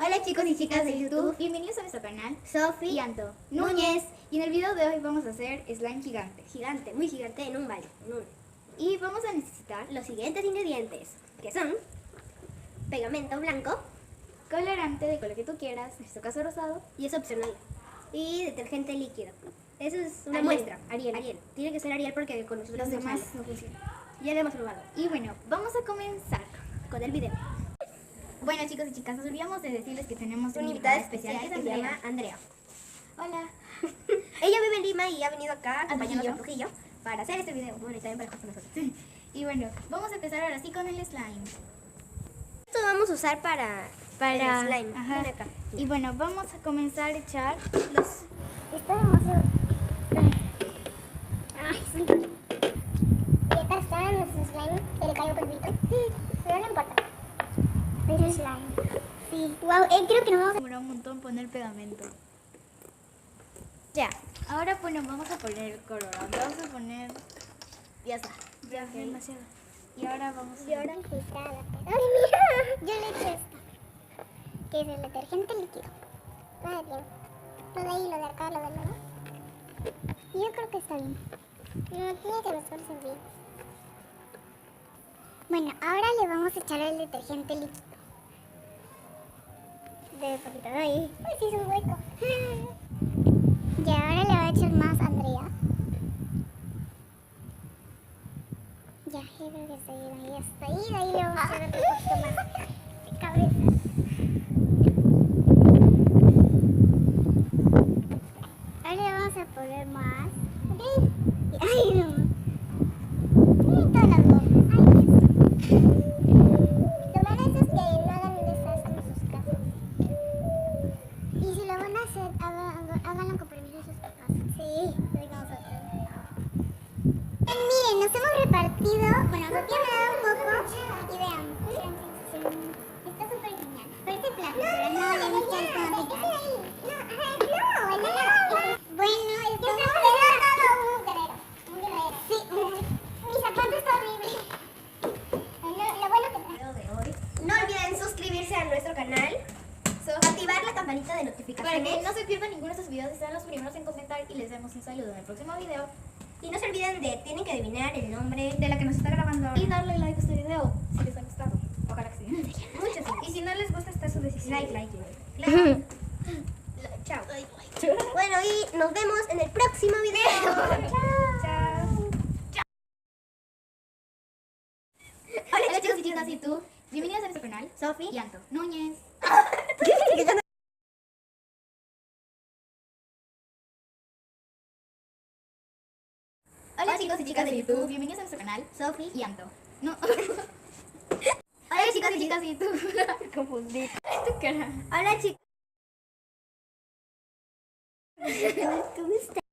Hola chicos y chicas de YouTube, bienvenidos a nuestro canal, Sofi y Anto Núñez. Y en el video de hoy vamos a hacer slime gigante. Gigante, muy gigante en un balde. Y vamos a necesitar Los siguientes ingredientes, que son pegamento blanco, colorante de color que tú quieras, en este caso rosado, y es opcional, y detergente líquido. Eso es una Ariel. muestra. Ariel. Tiene que ser Ariel porque con nosotros los no demás sale. no funcionan. Ya lo hemos probado Y bueno, vamos a comenzar. con el video. Bueno chicos y chicas, nos olvidamos de decirles que tenemos Una invitada invitada especial que se Andrea. llama Andrea. Hola. Ella vive en Lima y ha venido acá a acompañarnos Trujillo. a Trujillo para hacer este video. Bueno, y también para estar con nosotros. Y bueno, vamos a empezar ahora sí con el slime. Esto vamos a usar para el slime. Ajá. Ven acá. Y bueno, vamos a comenzar a echar Los... Está hermoso. Ay, sí. Y acá está nuestro slime, que le cayó polvito. Pero no importa. El slime. Sí. Wow, creo que nos vamos a... demorar un montón poner pegamento. Ya, ahora bueno, vamos a poner el colorante. Vamos a poner... Ya está. Ya, demasiado. Y ahora vamos a... Lloran picada. Ay, mira. Yo le eché esto. Que es el detergente líquido. Nada bien. Lo de ahí, lo de acá, lo de allá. Yo creo que está bien. No tiene que resolverse bien. Bueno, ahora le vamos a echar el detergente líquido. De poquito de ahí. Uy, sí, es un hueco. Y ahora le voy a echar más a Andrea. Ya, yo creo que está bien, ahí está. Y de ahí le vamos a echar otro poquito más de cabeza. Ahora le vamos a poner más. Ay, no. Miren todas las gomas. Ay, eso. Lo malo es que no hagan un desastre en sus casas. Y si lo van a hacer, háganlo con permiso de sus papás. Sí, lo vamos a hacer. Miren, nos hemos repartido. Bueno, Sofía me da un poco. Y vean, está súper genial. Parece plata, pero no le hemos echado todo picar. Bueno, estamos un guerrero. Un guerrero. Sí, mi zapato está horrible. Lo bueno que trae de hoy. No olviden suscribirse a nuestro canal. Activar la campanita de Para notificaciones. que no se pierdan ninguno de estos videos y sean los primeros en comentar y les demos un saludo en el próximo video. Y no se olviden tienen que adivinar el nombre de la que nos está grabando ahora. Y darle like a este video si les ha gustado. Ojalá que sí. Mucho sí. Y si no les gusta, está su decisión. Like. Chao. Bueno, y nos vemos en el próximo video. Chao. Hola chicos y chicas, ¿y tú? Bienvenidos a nuestro canal, Sofi. y Anto Núñez. Hola chicos y chicas de YouTube, bienvenidos a nuestro canal, Sofi. y Anto. No. Hola chicos y chicas de YouTube. Confundí. Tu cara. Hola chicos. ¿Cómo estás?